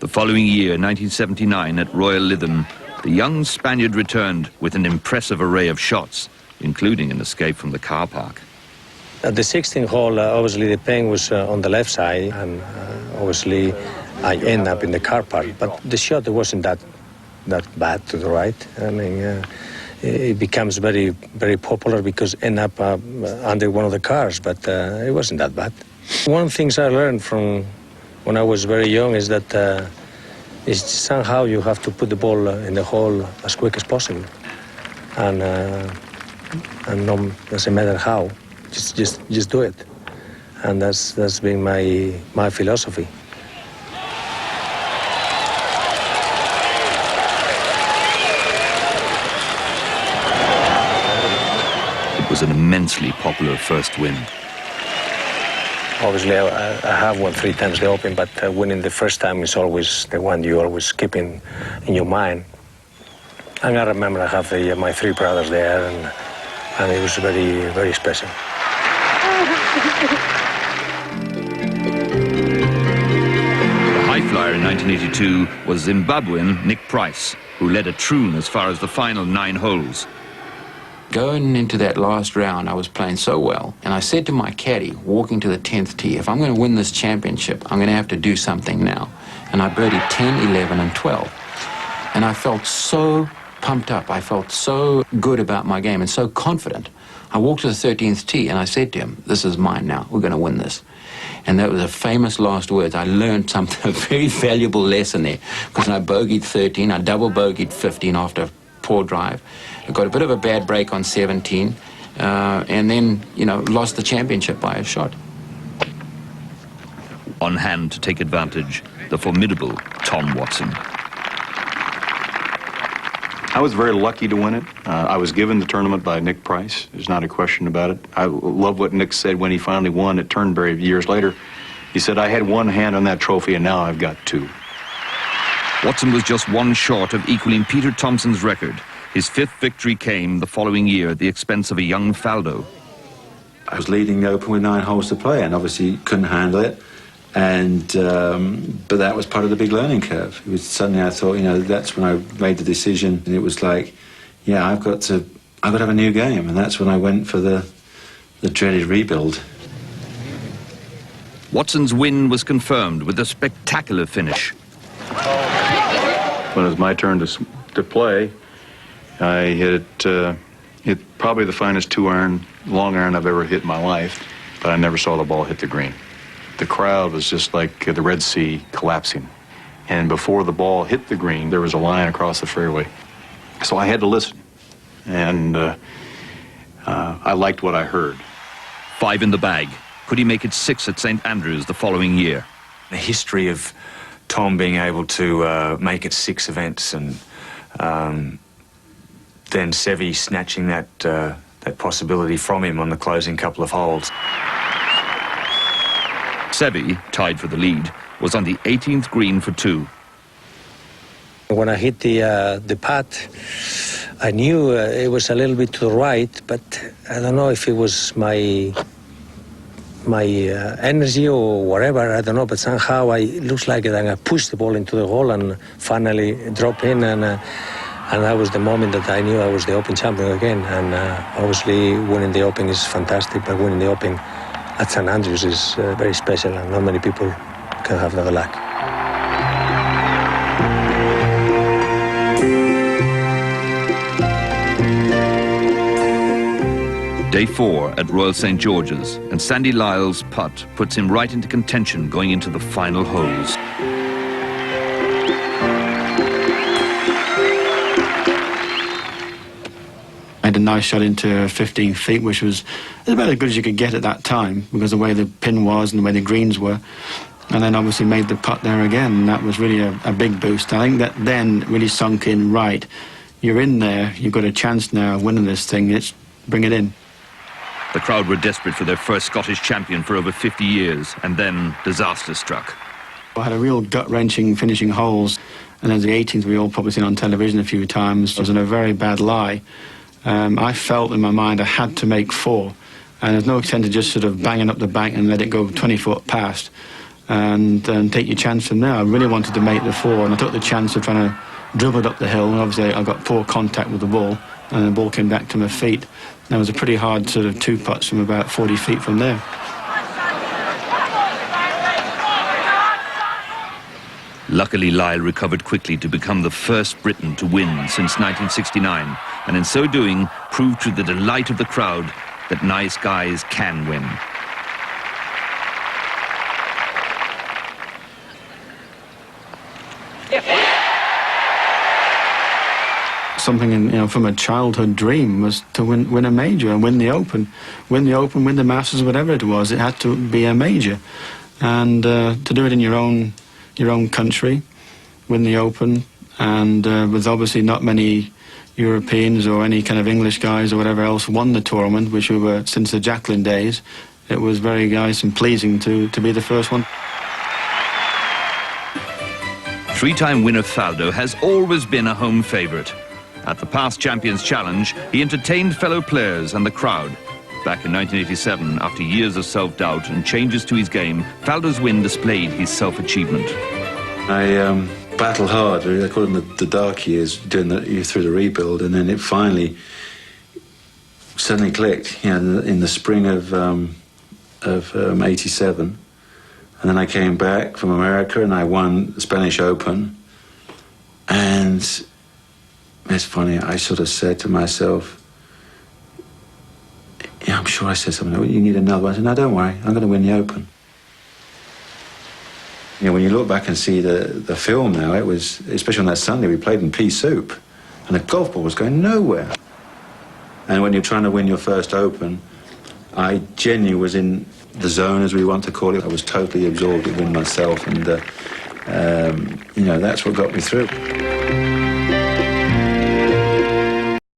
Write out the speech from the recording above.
The following year, 1979, at Royal Lytham, the young Spaniard returned with an impressive array of shots, including an escape from the car park. At the 16th hole, obviously the pin was on the left side, and obviously I end up in the car park. But the shot wasn't that bad to the right. I mean, it becomes very, very popular because end up under one of the cars, but it wasn't that bad. One of the things I learned from when I was very young is that is somehow you have to put the ball in the hole as quick as possible, and no, doesn't matter how, just do it, and that's been my philosophy. It was an immensely popular first win. Obviously, I have won 3 times the Open, but winning the first time is always the one you always keep in your mind. And I remember I have my 3 brothers there, and it was very, very special. The high flyer in 1982 was Zimbabwean Nick Price, who led a troon as far as the final 9 holes. Going into that last round, I was playing so well, and I said to my caddy, walking to the 10th tee, if I'm going to win this championship, I'm going to have to do something now. And I birdied 10, 11, and 12. And I felt so pumped up. I felt so good about my game and so confident. I walked to the 13th tee, and I said to him, this is mine now. We're going to win this. And that was a famous last words. I learned something, a very valuable lesson there, because I bogeyed 13, I double bogeyed 15 after a poor drive. I got a bit of a bad break on 17, and then, lost the championship by a shot. On hand to take advantage, the formidable Tom Watson. I was very lucky to win it. I was given the tournament by Nick Price. There's not a question about it. I love what Nick said when he finally won at Turnberry years later. He said, I had one hand on that trophy, and now I've got 2. Watson was just 1 short of equaling Peter Thomson's record. His 5th victory came the following year at the expense of a young Faldo. I was leading the Open with 9 holes to play and obviously couldn't handle it. And but that was part of the big learning curve. It was suddenly I thought, that's when I made the decision, and it was like, yeah, I've got to have a new game, and that's when I went for the dreaded rebuild. Watson's win was confirmed with a spectacular finish. When it was my turn to play, I hit probably the finest 2-iron, long iron I've ever hit in my life, but I never saw the ball hit the green. The crowd was just like the Red Sea collapsing. And before the ball hit the green, there was a line across the fairway. So I had to listen. And I liked what I heard. 5 in the bag. Could he make it 6 at St. Andrews the following year? The history of Tom being able to make it 6 events, and then Seve snatching that possibility from him on the closing couple of holes. Seve, tied for the lead, was on the 18th green for 2. When I hit the putt, I knew it was a little bit to the right, but I don't know if it was my energy or whatever, I don't know, but somehow it looks like it, and I pushed the ball into the hole and finally dropped in, and that was the moment that I knew I was the Open champion again. And obviously winning the Open is fantastic, but winning the Open at St. Andrews is very special, and not many people can have that luck. Day 4 at Royal St. George's, and Sandy Lyle's putt puts him right into contention going into the final holes. I had a nice shot into 15 feet, which was about as good as you could get at that time because of the way the pin was and the way the greens were. And then obviously made the putt there again, and that was really a big boost. I think that then really sunk in, right, you're in there, you've got a chance now of winning this thing, let's bring it in. The crowd were desperate for their first Scottish champion for over 50 years, and then disaster struck. I had a real gut-wrenching finishing holes, and as the 18th we all probably seen on television a few times, I was in a very bad lie. I felt in my mind I had to make 4, and there's no extent to just sort of banging up the bank and let it go 20 foot past. and take your chance from there. I really wanted to make the four, and I took the chance of trying to dribble it up the hill, and obviously I got poor contact with the ball, and the ball came back to my feet. And it was a pretty hard sort of two putts from about 40 feet from there. Luckily, Lyle recovered quickly to become the first Briton to win since 1969, and in so doing, proved to the delight of the crowd that nice guys can win. Something from a childhood dream was to win a major and win the Open, win the Masters, whatever it was. It had to be a major, and to do it in your own country, win the Open, and with obviously not many Europeans or any kind of English guys or whatever else won the tournament, which we were since the Jacqueline days. It was very nice and pleasing to be the first one. Three-time winner Faldo has always been a home favourite. At the past Champions Challenge, he entertained fellow players and the crowd. Back in 1987, after years of self-doubt and changes to his game, Faldo's win displayed his self-achievement. I battled hard. I call them the dark years, through the rebuild, and then it finally suddenly clicked. In the spring of '87, and then I came back from America and I won the Spanish Open, and it's funny, I sort of said to myself, yeah, I'm sure I said something, you need another one. I said, no, don't worry, I'm going to win the Open. When you look back and see the film now, it was, especially on that Sunday, we played in pea soup, and the golf ball was going nowhere. And when you're trying to win your first Open, I genuinely was in the zone, as we want to call it. I was totally absorbed in myself, and that's what got me through.